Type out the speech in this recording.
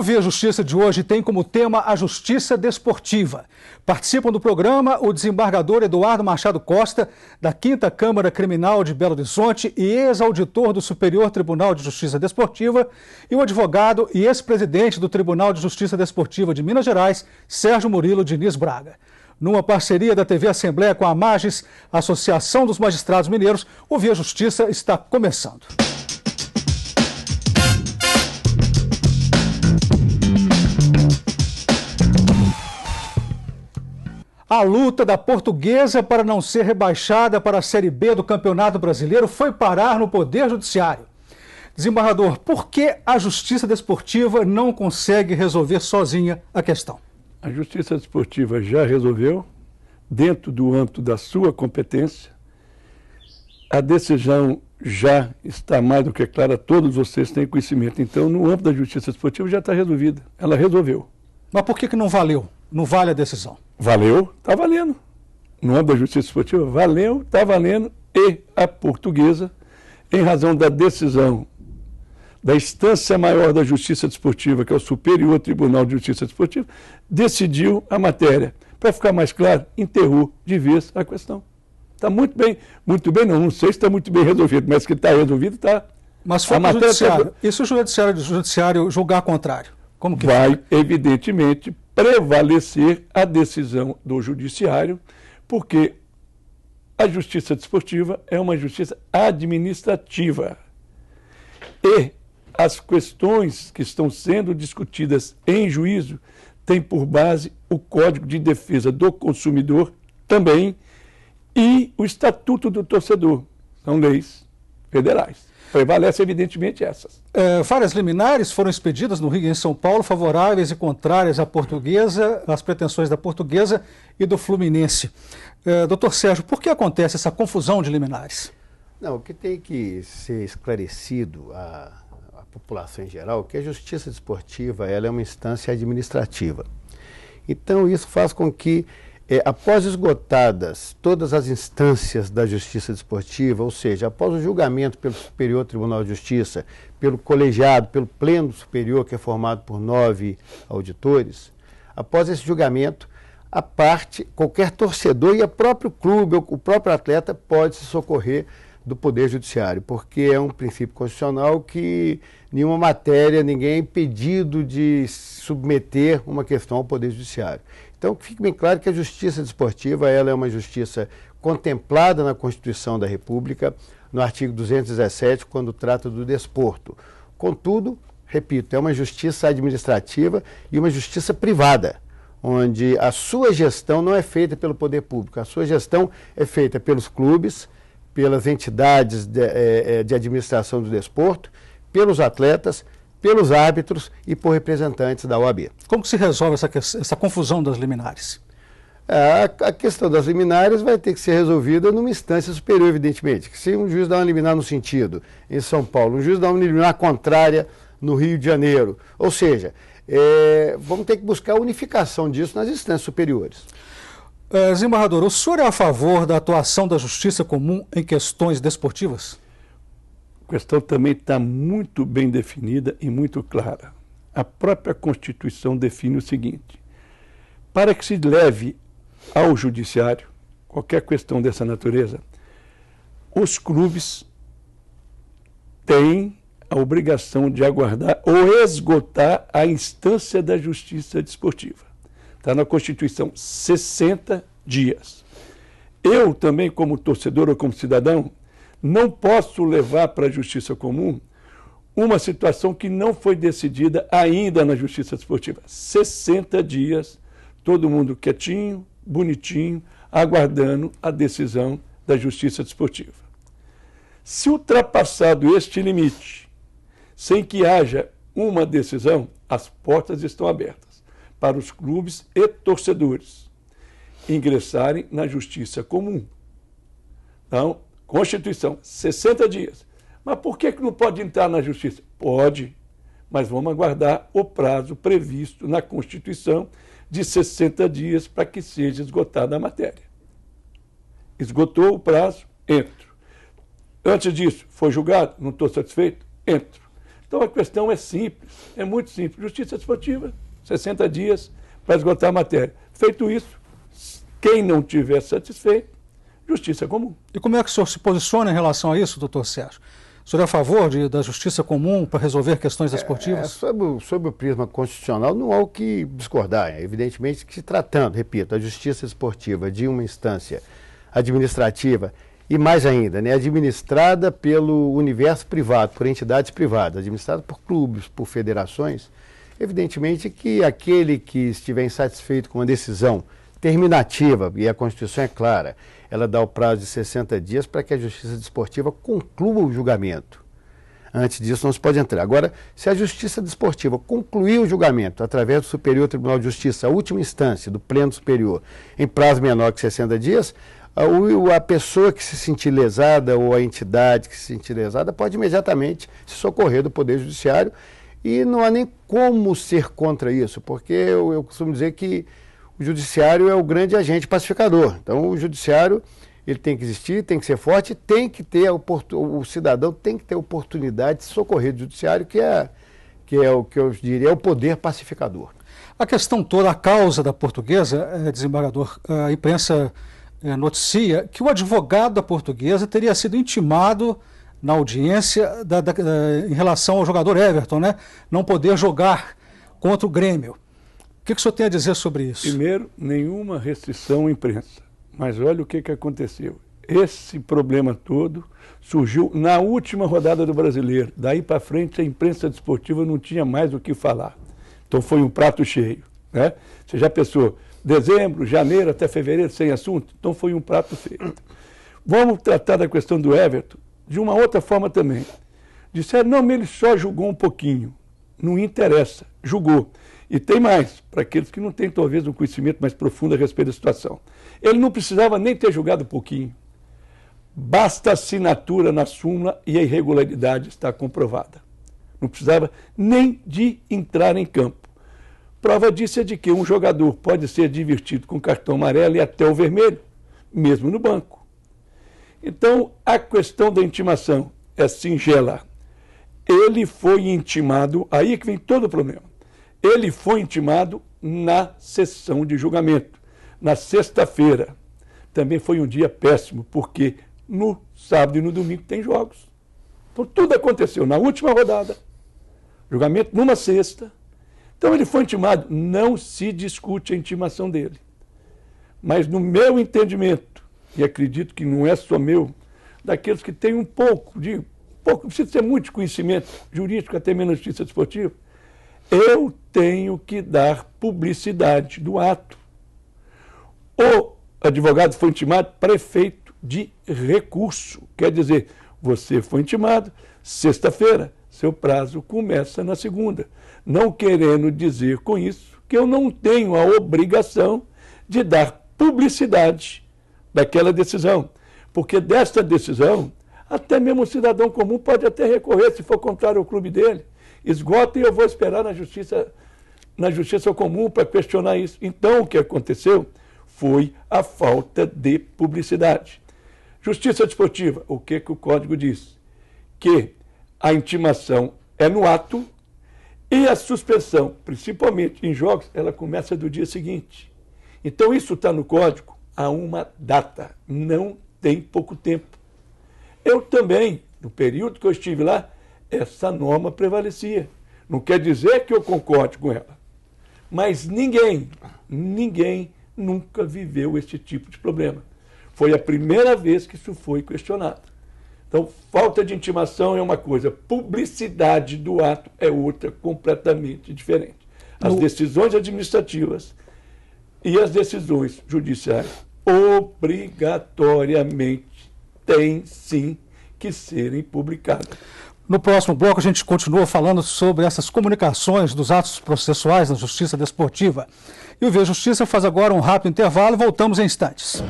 O Via Justiça de hoje tem como tema a justiça desportiva. Participam do programa o desembargador Eduardo Machado Costa, da 5ª Câmara Criminal de Belo Horizonte e ex-auditor do Superior Tribunal de Justiça Desportiva, e o advogado e ex-presidente do Tribunal de Justiça Desportiva de Minas Gerais, Sérgio Murilo Diniz Braga. Numa parceria da TV Assembleia com a Magis, Associação dos Magistrados Mineiros, o Via Justiça está começando. A luta da Portuguesa para não ser rebaixada para a Série B do Campeonato Brasileiro foi parar no Poder Judiciário. Desembargador, por que a Justiça Desportiva não consegue resolver sozinha a questão? A Justiça Desportiva já resolveu, dentro do âmbito da sua competência. A decisão já está mais do que clara, todos vocês têm conhecimento. Então, no âmbito da Justiça Desportiva já está resolvida. Ela resolveu. Mas por que não valeu? Não vale a decisão? Valeu, está valendo. No âmbito da Justiça Desportiva, valeu, está valendo. E a Portuguesa, em razão da decisão da instância maior da Justiça Desportiva, que é o Superior Tribunal de Justiça Desportiva, decidiu a matéria. Para ficar mais claro, enterrou de vez a questão. Está muito bem não sei se está muito bem resolvido, mas que está resolvido, está. Mas foi para o Judiciário. E se o Judiciário julgar contrário? Como que vai, evidentemente, prevalecer a decisão do Judiciário, porque a Justiça Desportiva é uma justiça administrativa. E as questões que estão sendo discutidas em juízo têm por base o Código de Defesa do Consumidor também e o Estatuto do Torcedor. São leis federais. Prevalece, evidentemente, essas. Várias liminares foram expedidas no Rio e em São Paulo, favoráveis e contrárias à Portuguesa, às pretensões da Portuguesa e do Fluminense. Doutor Sérgio, por que acontece essa confusão de liminares? Não, o que tem que ser esclarecido à população em geral é que a Justiça Desportiva ela é uma instância administrativa. Então, isso faz com que, após esgotadas todas as instâncias da Justiça Desportiva, ou seja, após o julgamento pelo Superior Tribunal de Justiça, pelo colegiado, pelo Pleno Superior, que é formado por 9 auditores, após esse julgamento, a parte, qualquer torcedor e o próprio clube, o próprio atleta pode se socorrer do Poder Judiciário, porque é um princípio constitucional que nenhuma matéria, ninguém é impedido de submeter uma questão ao Poder Judiciário. Então, fique bem claro que a Justiça Desportiva ela é uma justiça contemplada na Constituição da República, no artigo 217, quando trata do desporto. Contudo, repito, é uma justiça administrativa e uma justiça privada, onde a sua gestão não é feita pelo poder público, a sua gestão é feita pelos clubes, pelas entidades de administração do desporto, pelos atletas, pelos árbitros e por representantes da OAB. Como que se resolve essa confusão das liminares? A questão das liminares vai ter que ser resolvida numa instância superior, evidentemente. Que se um juiz dá uma liminar no sentido, em São Paulo, um juiz dá uma liminar contrária no Rio de Janeiro, ou seja, vamos ter que buscar a unificação disso nas instâncias superiores. Desembargador, o senhor é a favor da atuação da Justiça Comum em questões desportivas? A questão também está muito bem definida e muito clara. A própria Constituição define o seguinte: para que se leve ao Judiciário qualquer questão dessa natureza, os clubes têm a obrigação de aguardar ou esgotar a instância da Justiça Desportiva. Está na Constituição, 60 dias. Eu também, como torcedor ou como cidadão, não posso levar para a Justiça Comum uma situação que não foi decidida ainda na Justiça Desportiva. 60 dias, todo mundo quietinho, bonitinho, aguardando a decisão da Justiça Desportiva. Se ultrapassado este limite, sem que haja uma decisão, as portas estão abertas para os clubes e torcedores ingressarem na Justiça Comum. Então, Constituição, 60 dias. Mas por que não pode entrar na Justiça? Pode, mas vamos aguardar o prazo previsto na Constituição de 60 dias para que seja esgotada a matéria. Esgotou o prazo, entro. Antes disso, foi julgado, não estou satisfeito, entro. Então a questão é simples, é muito simples. Justiça desportiva, 60 dias para esgotar a matéria. Feito isso, quem não tiver satisfeito, justiça comum. E como é que o senhor se posiciona em relação a isso, doutor Sérgio? O senhor é a favor da justiça comum para resolver questões desportivas? Sob o prisma constitucional, não há o que discordar. Evidentemente que, se tratando, repito, a justiça desportiva de uma instância administrativa e, mais ainda, né, administrada pelo universo privado, por entidades privadas, administrada por clubes, por federações, evidentemente que aquele que estiver insatisfeito com uma decisão terminativa, e a Constituição é clara, ela dá o prazo de 60 dias para que a Justiça Desportiva conclua o julgamento. Antes disso não se pode entrar. Agora, se a Justiça Desportiva concluir o julgamento através do Superior Tribunal de Justiça, a última instância do Pleno Superior, em prazo menor que 60 dias, a pessoa que se sentir lesada ou a entidade que se sentir lesada pode imediatamente se socorrer do Poder Judiciário, e não há nem como ser contra isso, porque eu costumo dizer que o judiciário é o grande agente pacificador. Então, o judiciário, ele tem que existir, tem que ser forte, tem que ter o cidadão tem que ter a oportunidade de socorrer do judiciário, que é o que eu diria é o poder pacificador. A questão toda, a causa da Portuguesa, desembargador, a imprensa noticia que o advogado da Portuguesa teria sido intimado na audiência em relação ao jogador Everton, né, não poder jogar contra o Grêmio. O que o senhor tem a dizer sobre isso? Primeiro, nenhuma restrição à imprensa. Mas olha o que aconteceu. Esse problema todo surgiu na última rodada do Brasileiro. Daí para frente, a imprensa desportiva não tinha mais o que falar. Então foi um prato cheio, né? Você já pensou, dezembro, janeiro até fevereiro sem assunto? Então foi um prato feito. Vamos tratar da questão do Everton de uma outra forma também. Disseram, não, ele só jogou um pouquinho. Não interessa, jogou. E tem mais, para aqueles que não têm talvez um conhecimento mais profundo a respeito da situação. Ele não precisava nem ter jogado pouquinho. Basta a assinatura na súmula e a irregularidade está comprovada. Não precisava nem de entrar em campo. Prova disso é de que um jogador pode ser divertido com cartão amarelo e até o vermelho, mesmo no banco. Então, a questão da intimação é singela. Ele foi intimado, aí é que vem todo o problema. Ele foi intimado na sessão de julgamento, na sexta-feira. Também foi um dia péssimo, porque no sábado e no domingo tem jogos. Então tudo aconteceu na última rodada, julgamento numa sexta. Então ele foi intimado, não se discute a intimação dele. Mas no meu entendimento, e acredito que não é só meu, daqueles que têm um pouco, não precisa ter muito conhecimento jurídico, até menos justiça desportiva, eu tenho que dar publicidade do ato. O advogado foi intimado para efeito de recurso. Quer dizer, você foi intimado, sexta-feira, seu prazo começa na segunda. Não querendo dizer com isso que eu não tenho a obrigação de dar publicidade daquela decisão. Porque desta decisão, até mesmo o cidadão comum pode até recorrer, se for contrário ao clube dele. Esgota e eu vou esperar na justiça comum para questionar isso. Então, o que aconteceu foi a falta de publicidade. Justiça desportiva, o que o Código diz? Que a intimação é no ato e a suspensão, principalmente em jogos, ela começa do dia seguinte. Então, isso está no Código a uma data, não tem pouco tempo. Eu também, no período que eu estive lá, essa norma prevalecia. Não quer dizer que eu concorde com ela. Mas ninguém nunca viveu esse tipo de problema. Foi a primeira vez que isso foi questionado. Então, falta de intimação é uma coisa, publicidade do ato é outra, completamente diferente. As decisões administrativas e as decisões judiciais, obrigatoriamente, têm sim que serem publicadas. No próximo bloco, a gente continua falando sobre essas comunicações dos atos processuais na Justiça Desportiva. E o Vê Justiça faz agora um rápido intervalo e voltamos em instantes.